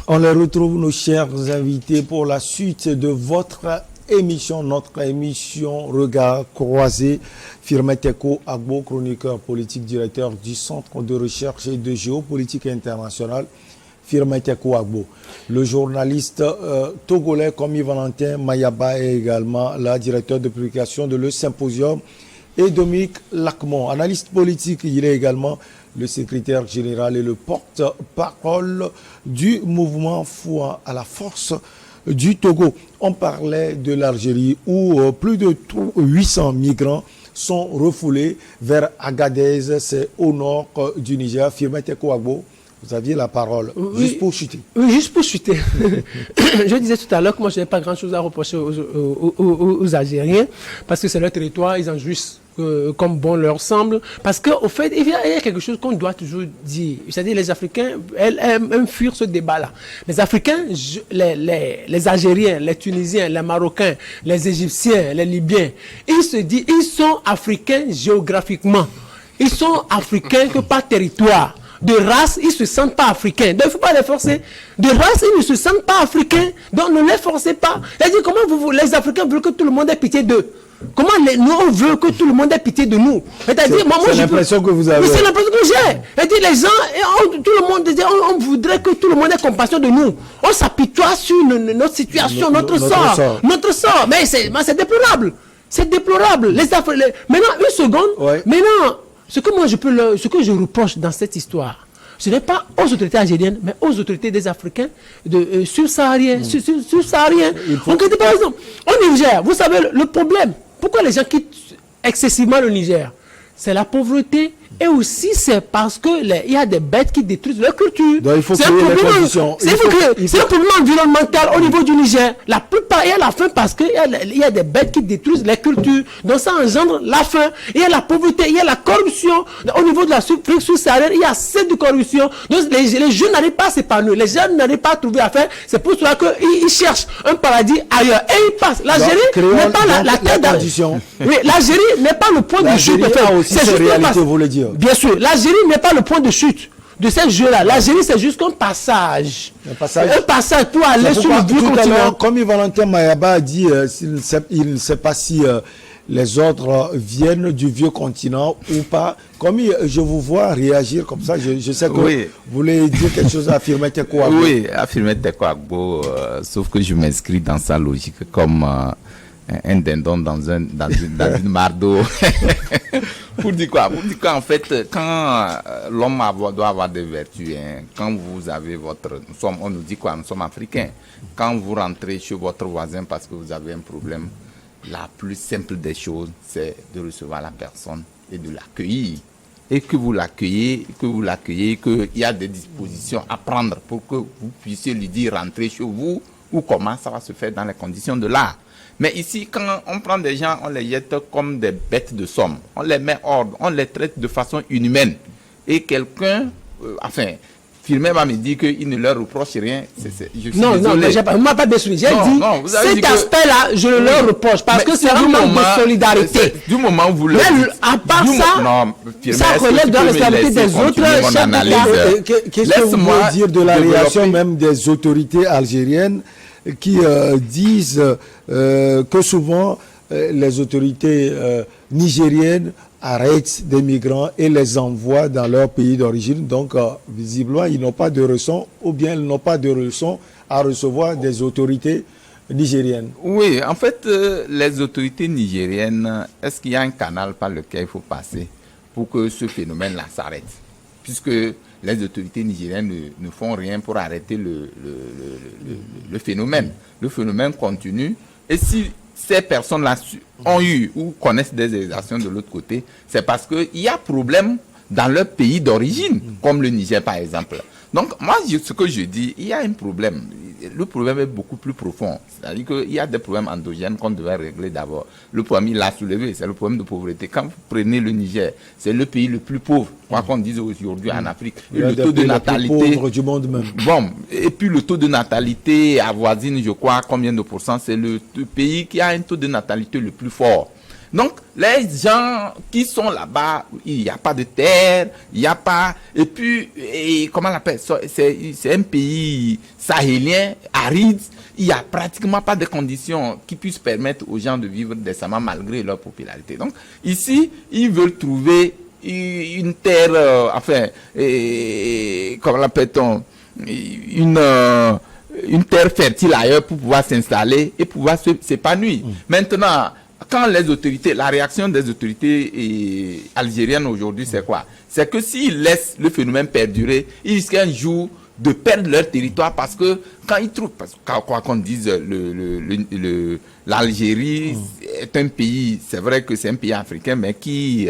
On les retrouve, nos chers invités, pour la suite de votre émission, notre émission Regard croisé. Firmin Tekoh Agbo, chroniqueur politique, directeur du Centre de recherche et de géopolitique internationale. Firmin Tekoh Agbo. Le journaliste togolais Komi Valentin Mayaba est également la directeur de publication de Le Symposium. Et Dominique Lacmon, analyste politique, il est également le secrétaire général et le porte-parole du mouvement Foi à la force du Togo. On parlait de l'Algérie où plus de 800 migrants sont refoulés vers Agadez, c'est au nord du Niger. Firmin Tekoh Agbo, vous aviez la parole, juste pour chuter. Oui, juste pour chuter. Je disais tout à l'heure que moi je n'ai pas grand-chose à reprocher aux Algériens parce que c'est leur territoire, ils en jouissent comme bon leur semble. Parce qu'au fait, il y a quelque chose qu'on doit toujours dire. C'est-à-dire les Africains aiment fuir ce débat-là. Les Africains, les Algériens, les Tunisiens, les Marocains, les Égyptiens, les Libyens, ils se disent, ils sont Africains géographiquement. Ils sont Africains que par territoire. De race, ils ne se sentent pas africains. Donc, il ne faut pas les forcer. De race, ils ne se sentent pas africains. Donc, ne les forcez pas. C'est-à-dire, comment les Africains veulent que tout le monde ait pitié d'eux? Comment nous, on veut que tout le monde ait pitié de nous? C'est-à-dire, moi, c'est l'impression que vous avez. Oui, c'est l'impression que j'ai. C'est-à-dire, les gens, tout le monde, on voudrait que tout le monde ait compassion de nous. On s'apitoie sur notre situation, notre sort. Notre sort. Mais c'est déplorable. C'est déplorable. Maintenant, une seconde. Ouais. Maintenant, ce que je reproche dans cette histoire, ce n'est pas aux autorités algériennes, mais aux autorités des Africains subsahariens. Donc, par exemple, au Niger, vous savez le problème. Pourquoi les gens quittent excessivement le Niger? C'est la pauvreté et aussi c'est parce que il y a des bêtes qui détruisent leur culture. Donc, il faut créer les conditions. C'est un problème environnemental au niveau du Niger. La plupart, il y a la faim parce qu'il y a des bêtes qui détruisent les cultures. Donc ça engendre la faim. Il y a la pauvreté, il y a la corruption. Au niveau de l'Afrique subsaharienne, il y a assez de corruption. Donc les jeunes n'arrivent pas à s'épanouir. Les jeunes n'arrivent pas à trouver à faire. C'est pour cela qu'ils cherchent un paradis ailleurs. Et ils passent. L'Algérie n'est pas la terre d'Algérie. Oui, l'Algérie n'est pas le point de chute. C'est cette réalité, vous le dire. Bien sûr, l'Algérie n'est pas le point de chute de ce jeu-là. L'Algérie, c'est juste un passage. Un passage pour aller sur le vieux continent. Comme Valentin Mayaba a dit, il ne sait pas si les ordres viennent du vieux continent ou pas. Comme je vous vois réagir comme ça, je sais que vous voulez dire quelque chose à Firmin Tekoh Agbo. Oui, à Firmin Tekoh Agbo, sauf que je m'inscris dans sa logique comme un dindon dans une mare d'eau. Pour dire quoi? Pour dire qu'en fait, quand l'homme doit avoir des vertus, quand vous avez on nous dit quoi? Nous sommes africains. Quand vous rentrez chez votre voisin parce que vous avez un problème, la plus simple des choses, c'est de recevoir la personne et de l'accueillir. Et que vous l'accueillez, qu'il y a des dispositions à prendre pour que vous puissiez lui dire rentrer chez vous ou comment ça va se faire dans les conditions de l'art. Mais ici, quand on prend des gens, on les jette comme des bêtes de somme. On les met hors, on les traite de façon inhumaine. Et quelqu'un, Firmin va me dire qu'il ne leur reproche rien. Non, on ne m'a pas déçu. J'ai dit, cet aspect-là, je le leur reproche parce que c'est un manque de solidarité. Du moment où vous le dites. À part ça relève de la responsabilité des autres chefs d'État. Qu'est-ce que vous voulez dire de la réaction même des autorités algériennes qui disent que souvent les autorités nigériennes arrêtent des migrants et les envoient dans leur pays d'origine. Donc, visiblement, ils n'ont pas de leçon ou bien ils n'ont pas de leçon à recevoir des autorités nigériennes. Oui, en fait, les autorités nigériennes, est-ce qu'il y a un canal par lequel il faut passer pour que ce phénomène-là s'arrête? Puisque les autorités nigériennes ne font rien pour arrêter le phénomène. Le phénomène continue. Et si ces personnes-là ont eu ou connaissent des exactions de l'autre côté, c'est parce qu'il y a problème dans leur pays d'origine, comme le Niger par exemple. Donc, moi, ce que je dis, il y a un problème. Le problème est beaucoup plus profond. C'est-à-dire qu'il y a des problèmes endogènes qu'on devrait régler d'abord. Le problème, il l'a soulevé, c'est le problème de pauvreté. Quand vous prenez le Niger, c'est le pays le plus pauvre, quoi qu'on dise aujourd'hui en Afrique. Et le taux de natalité du monde même. Bon, et puis le taux de natalité avoisine, je crois, combien de pourcents? C'est le pays qui a un taux de natalité le plus fort. Donc, les gens qui sont là-bas, il n'y a pas de terre, il n'y a pas... Et puis, comment on l'appelle? C'est un pays sahélien, aride. Il n'y a pratiquement pas de conditions qui puissent permettre aux gens de vivre décemment malgré leur popularité. Donc, ici, ils veulent trouver une terre, comment l'appelle-t-on? Une terre fertile ailleurs pour pouvoir s'installer et pouvoir s'épanouir. Maintenant, quand les autorités, la réaction des autorités algériennes aujourd'hui, c'est quoi? C'est que s'ils laissent le phénomène perdurer, ils risquent un jour de perdre leur territoire parce que quand ils trouvent, parce que quoi qu'on dise, l'Algérie est un pays, c'est vrai que c'est un pays africain, mais qui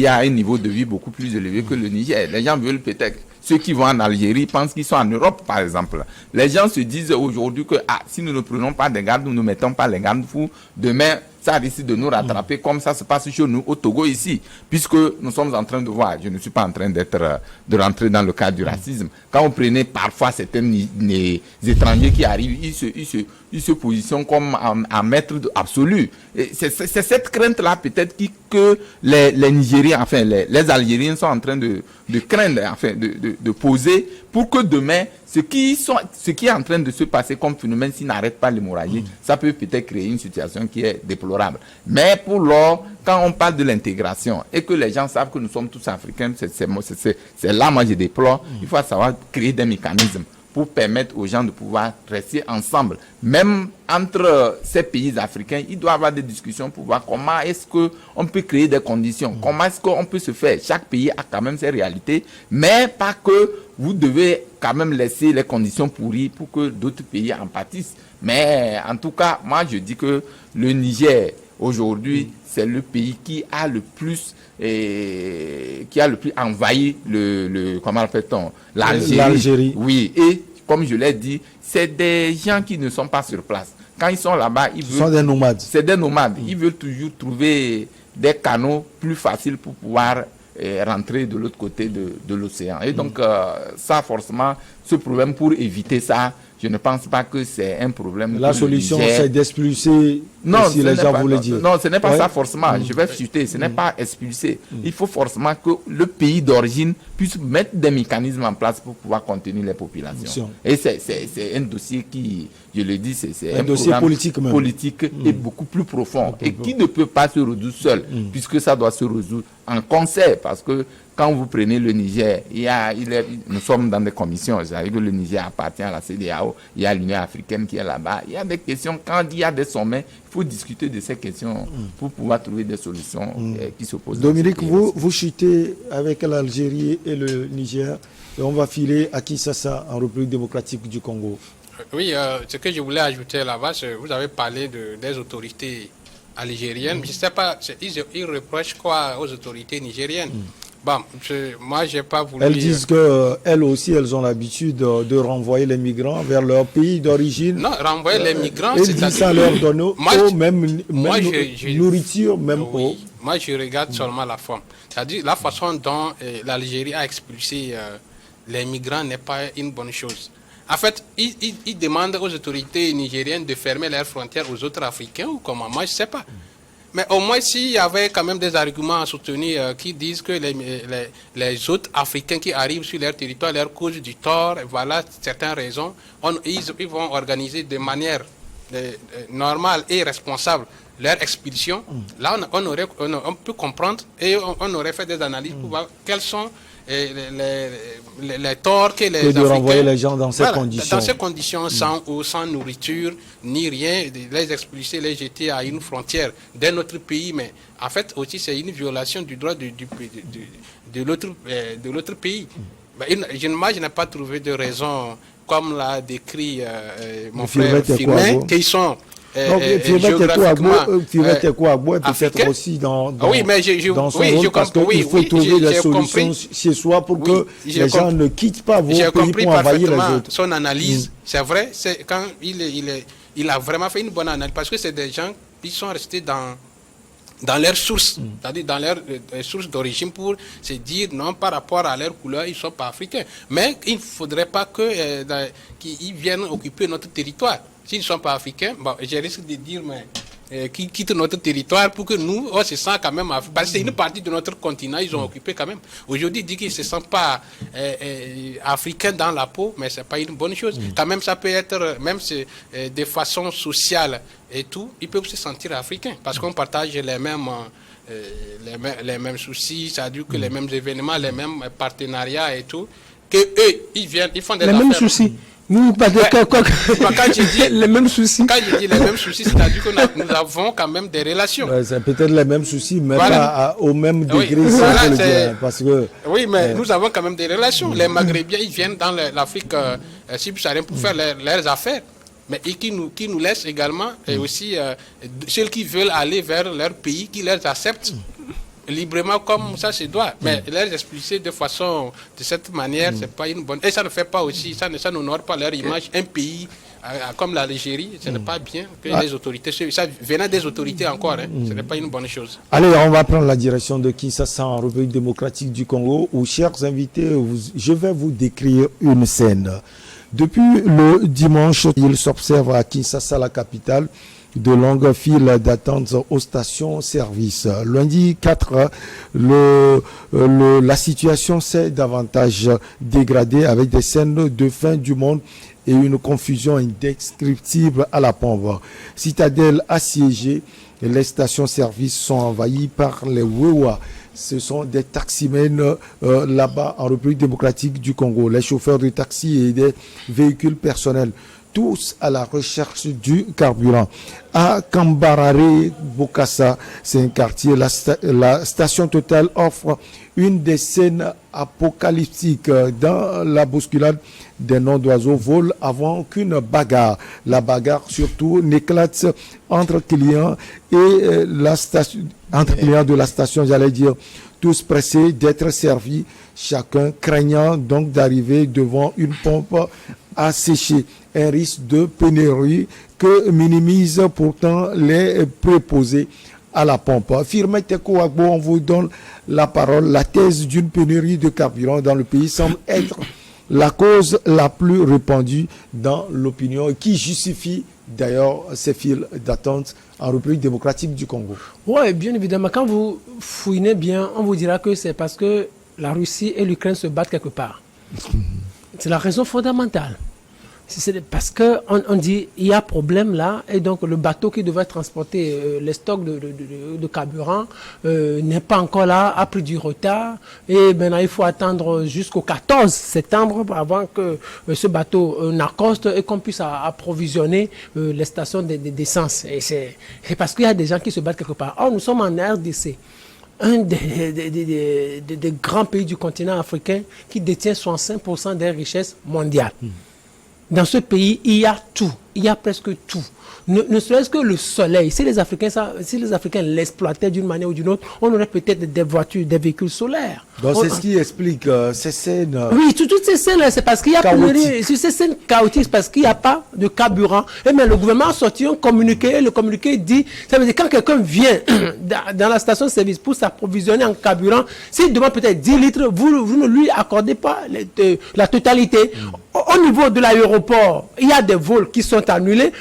a un niveau de vie beaucoup plus élevé que le Niger. Les gens veulent peut-être, ceux qui vont en Algérie pensent qu'ils sont en Europe, par exemple. Les gens se disent aujourd'hui que si nous ne prenons pas des gardes, nous ne mettons pas les garde-fous, demain, ça risque de nous rattraper comme ça se passe chez nous au Togo ici. Puisque nous sommes en train de voir, je ne suis pas en train de rentrer dans le cadre du racisme. Quand on prenait parfois certains étrangers qui arrivent, ils se positionnent comme un maître absolu. C'est cette crainte-là peut-être que les Nigériens, enfin les Algériens sont en train de craindre, enfin de poser pour que demain, ce qui est en train de se passer comme phénomène, s'il n'arrête pas l'hémorragie, ça peut peut-être créer une situation qui est déplorable. Mais pour lors, quand on parle de l'intégration et que les gens savent que nous sommes tous africains, c'est là moi je déplore. Il faut savoir créer des mécanismes pour permettre aux gens de pouvoir rester ensemble. Même entre ces pays africains, il doit y avoir des discussions pour voir comment est-ce qu'on peut créer des conditions, comment est-ce qu'on peut se faire. Chaque pays a quand même ses réalités, mais pas que vous devez quand même laisser les conditions pourries pour que d'autres pays en pâtissent. Mais en tout cas, moi je dis que le Niger, aujourd'hui, c'est le pays qui a le plus envahi comment appelle-t-on, l'Algérie. Oui, et comme je l'ai dit, c'est des gens qui ne sont pas sur place. Quand ils sont là-bas, sont des nomades. C'est des nomades. Ils veulent toujours trouver des canaux plus faciles pour pouvoir rentrer de l'autre côté de l'océan. Et donc, ça, forcément, ce problème, pour éviter ça, je ne pense pas que c'est un problème. La solution, c'est d'expulser, si les gens voulaient dire. Non, ce n'est pas ça forcément. Je vais chuter. Ce n'est pas expulser. Il faut forcément que le pays d'origine puisse mettre des mécanismes en place pour pouvoir contenir les populations. Et c'est un dossier qui, je le dis, c'est un dossier politique et beaucoup plus profond. Et qui ne peut pas se résoudre seul, puisque ça doit se résoudre en concert. Parce que quand vous prenez le Niger, nous sommes dans des commissions. J'arrive que le Niger appartient à la CEDEAO, il y a l'Union africaine qui est là-bas. Il y a des questions, quand il y a des sommets, il faut discuter de ces questions pour pouvoir trouver des solutions qui s'opposent. Dominique, vous chutez avec l'Algérie et le Niger, et on va filer à Kinshasa, en République démocratique du Congo. Oui, ce que je voulais ajouter là-bas, vous avez parlé des autorités algériennes. Je ne sais pas, ils reprochent quoi aux autorités nigériennes? Bon, moi, je n'ai pas voulu... Elles disent qu'elles aussi, elles ont l'habitude de renvoyer les migrants vers leur pays d'origine. Non, renvoyer les migrants, c'est-à-dire... ça leur donne eau, même nourriture, même eau. Moi, je regarde seulement la forme. C'est-à-dire la façon dont l'Algérie a expulsé les migrants n'est pas une bonne chose. En fait, ils demandent aux autorités nigériennes de fermer leurs frontières aux autres Africains ou comment? Moi, je ne sais pas. Mais au moins, s'il y avait quand même des arguments à soutenir qui disent que les autres Africains qui arrivent sur leur territoire leur causent du tort, voilà certaines raisons, ils vont organiser de manière normale et responsable leur expulsion. Là, on peut comprendre et on aurait fait des analyses pour voir quels sont les torts que les Africains... de renvoyer les gens dans ces conditions. Dans ces conditions, sans eau, sans nourriture, ni rien, les expulser, les jeter à une frontière d'un autre pays. Mais en fait, aussi, c'est une violation du droit de l'autre pays. Moi, je n'ai pas trouvé de raison, comme l'a décrit mon frère Firmin, qu'ils sont... peut-être aussi dans son rôle, parce qu'il faut trouver des solutions chez soi pour que les gens ne quittent pas vos pays pour envahir les autres. Son analyse, c'est vrai, c'est quand il a vraiment fait une bonne analyse, parce que c'est des gens qui sont restés dans leurs sources, c'est-à-dire dans leurs sources d'origine, pour se dire non, par rapport à leur couleur, ils ne sont pas africains. Mais il ne faudrait pas qu'ils viennent occuper notre territoire. S'ils ne sont pas africains, bon, je risque de dire, mais qui quittent notre territoire pour que nous, on se sent quand même... Parce que c'est une partie de notre continent, ils ont occupé quand même. Aujourd'hui, dire qu'ils ne se sentent pas africains dans la peau, mais ce n'est pas une bonne chose. Quand même, ça peut être, même de façon sociale et tout, ils peuvent se sentir africains parce qu'on partage les mêmes soucis, c'est-à-dire que les mêmes événements, les mêmes partenariats et tout, que eux, ils viennent, ils font des affaires. Les mêmes soucis. Nous, quand je dis les mêmes soucis. Quand je dis les mêmes soucis, c'est-à-dire que nous avons quand même des relations. C'est peut-être les mêmes soucis, mais pas au même degré. Parce que, oui, mais nous avons quand même des relations. Les Maghrébiens, ils viennent dans l'Afrique subsaharienne pour faire leurs affaires. Mais et qui nous laissent également, et aussi ceux qui veulent aller vers leur pays, qui les acceptent librement comme ça se doit. Mais les expliquer de cette manière, c'est pas une bonne... Et ça ne fait pas aussi, ça n'honore pas leur image. Un pays comme l'Algérie, ce n'est pas bien que les autorités... Ça venant des autorités encore, ce n'est pas une bonne chose. Allez, on va prendre la direction de Kinshasa en République démocratique du Congo, où, chers invités, je vais vous décrire une scène. Depuis le dimanche, il s'observe à Kinshasa, la capitale, de longues files d'attente aux stations-service. Lundi 4, la situation s'est davantage dégradée avec des scènes de fin du monde et une confusion indescriptible à la pompe. Citadelle assiégée, les stations-service sont envahies par les Wewa. Ce sont des taximens là-bas en République démocratique du Congo, les chauffeurs de taxi et des véhicules personnels, tous à la recherche du carburant. À Kambarare, Bokassa, c'est un quartier, la station Total offre une des scènes apocalyptiques. Dans la bousculade, des noms d'oiseaux volent avant qu'une bagarre. La bagarre surtout n'éclate entre clients et entre clients de la station, j'allais dire, tous pressés d'être servis, chacun craignant donc d'arriver devant une pompe à sécher. Un risque de pénurie que minimisent pourtant les préposés à la pompe. Firmin Teko Agbo, on vous donne la parole. La thèse d'une pénurie de carburant dans le pays semble être la cause la plus répandue dans l'opinion et qui justifie d'ailleurs ces files d'attente en République démocratique du Congo. Oui, bien évidemment. Quand vous fouinez bien, on vous dira que c'est parce que la Russie et l'Ukraine se battent quelque part. C'est la raison fondamentale. C'est parce qu'on dit il y a problème là et donc le bateau qui devait transporter les stocks de carburant n'est pas encore là, a pris du retard et maintenant il faut attendre jusqu'au 14 septembre avant que ce bateau n'accoste et qu'on puisse approvisionner les stations d'essence. Et c'est parce qu'il y a des gens qui se battent quelque part. Or nous sommes en RDC. Un des grands pays du continent africain qui détient 65% des richesses mondiales. Dans ce pays, il y a tout. Il y a presque tout. Ne serait-ce que le soleil. Si les Africains l'exploitaient d'une manière ou d'une autre, on aurait peut-être des voitures, des véhicules solaires. Donc c'est ce qui explique ces scènes. Oui, toutes ces scènes-là, c'est parce qu'il y a ces scènes chaotiques, parce qu'il n'y a pas de carburant. Et mais le gouvernement a sorti un communiqué, et le communiqué dit, ça veut dire quand quelqu'un vient dans la station-service pour s'approvisionner en carburant, s'il demande peut-être 10 litres, vous ne lui accordez pas la totalité. Au niveau de l'aéroport, il y a des vols qui sont annulés.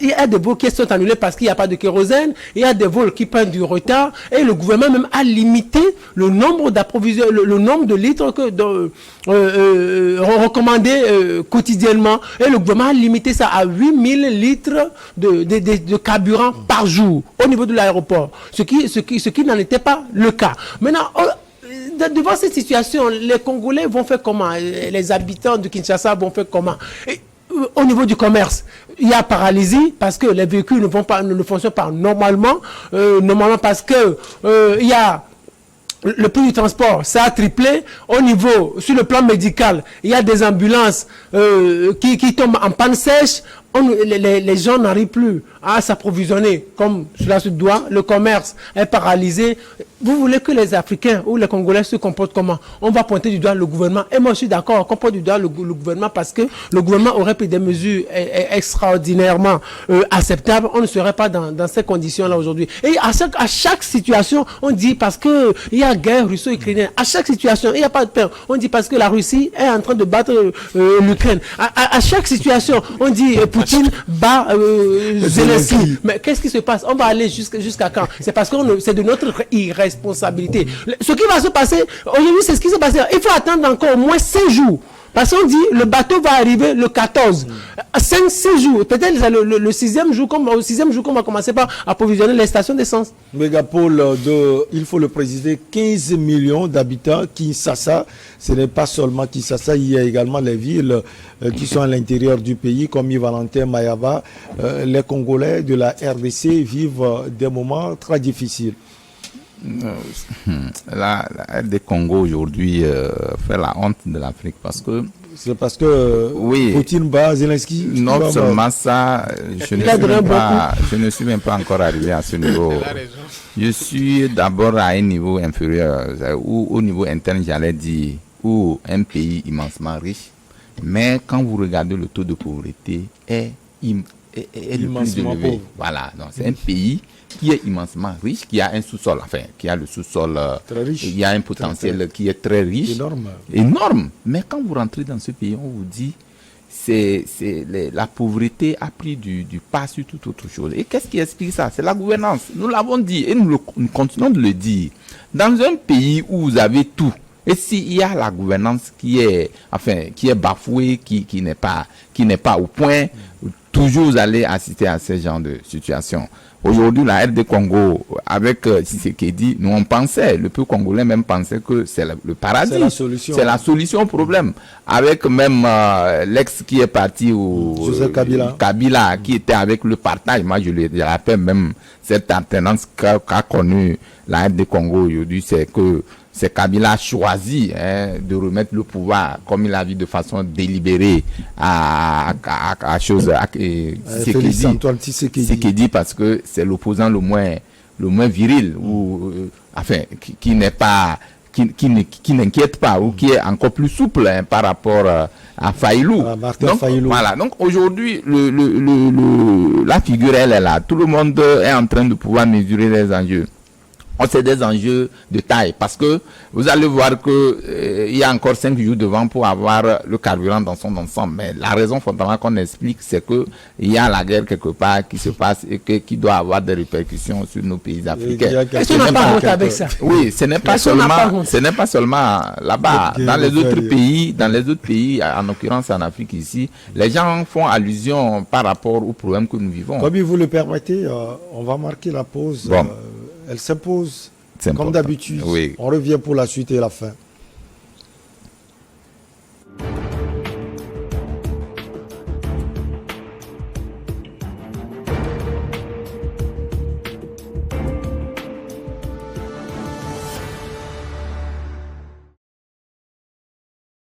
Il y a des vols qui sont annulés parce qu'il n'y a pas de kérosène. Il y a des vols qui prennent du retard. Et le gouvernement même a limité le nombre d'approvisionnements, le nombre de litres recommandés quotidiennement. Et le gouvernement a limité ça à 8000 litres de carburant par jour au niveau de l'aéroport. Ce qui n'en était pas le cas. Maintenant, devant cette situation, les Congolais vont faire comment? Les habitants de Kinshasa vont faire comment? Au niveau du commerce, il y a paralysie parce que les véhicules ne fonctionnent pas normalement. Normalement parce que il y a le prix du transport, ça a triplé. Au niveau, sur le plan médical, il y a des ambulances qui tombent en panne sèche. Les gens n'arrivent plus à s'approvisionner comme cela se doit. Le commerce est paralysé. Vous voulez que les Africains ou les Congolais se comportent comment? On va pointer du doigt le gouvernement. Et moi, je suis d'accord, qu'on pointe du doigt le gouvernement parce que le gouvernement aurait pris des mesures extraordinairement acceptables. On ne serait pas dans ces conditions-là aujourd'hui. Et à chaque situation, on dit parce que il y a guerre russo-ukrainienne. À chaque situation, il n'y a pas de paix. On dit parce que la Russie est en train de battre l'Ukraine. À chaque situation, on dit Poutine bat Zelensky. Mais qu'est-ce qui se passe? On va aller jusqu'à quand? C'est parce que c'est de notre irresponsabilité. Ce qui va se passer, aujourd'hui, c'est ce qui s'est passé. Il faut attendre encore au moins 5 jours. Parce qu'on dit le bateau va arriver le 14. 5-6 jours. Peut-être le 6e jour, au 6e jour qu'on va commencer par approvisionner les stations d'essence. Mégapole il faut le préciser, 15 millions d'habitants. Kinshasa, ce n'est pas seulement Kinshasa, il y a également les villes qui sont à l'intérieur du pays, comme Yves-Valentin Mayaba. Les Congolais de la RDC vivent des moments très difficiles. La RD Congo aujourd'hui fait la honte de l'Afrique parce que c'est parce que Poutine bat Zelensky. Non seulement ça, je ne suis même pas encore arrivé à ce niveau. Je suis d'abord à un niveau inférieur, ou au niveau interne, j'allais dire, où un pays immensement riche, mais quand vous regardez le taux de pauvreté est immensement pauvre. Voilà, donc c'est un pays qui est immensement riche, qui a un sous-sol, enfin, qui a le sous-sol, il y a un potentiel qui est très riche, énorme. Mais quand vous rentrez dans ce pays, on vous dit, la pauvreté a pris du pas sur toute autre chose. Et qu'est-ce qui explique ça? C'est la gouvernance. Nous l'avons dit et nous continuons de le dire. Dans un pays où vous avez tout, et s'il y a la gouvernance qui est bafouée, qui n'est pas au point, toujours vous allez assister à ce genre de situation. Aujourd'hui, la RD Congo, avec Tshisekedi, nous on pensait, le peuple congolais même pensait que c'est le paradis. C'est la solution au problème. Avec même l'ex qui est parti Kabila, qui était avec le partage. Moi, je rappelle même cette alternance qu'a connue la RD Congo aujourd'hui, c'est que c'est Kabila a choisi de remettre le pouvoir, comme il a vu de façon délibérée à Tshisekedi, parce que c'est l'opposant le moins viril, ou qui n'inquiète pas, ou qui est encore plus souple par rapport à Faïlou. Voilà. Donc aujourd'hui, la figure elle est là. Tout le monde est en train de pouvoir mesurer les enjeux. C'est des enjeux de taille parce que vous allez voir que il y a encore 5 jours devant pour avoir le carburant dans son ensemble. Mais la raison fondamentale qu'on explique, c'est que il y a la guerre quelque part qui se passe et qui doit avoir des répercussions sur nos pays africains. Est-ce qu'on n'a pas honte avec ça? Oui, ce n'est pas seulement là-bas. Dans les autres pays, en l'occurrence en Afrique ici, les gens font allusion par rapport aux problèmes que nous vivons. Comme vous le permettez, on va marquer la pause. Bon. Elle s'impose, comme d'habitude. Oui. On revient pour la suite et la fin.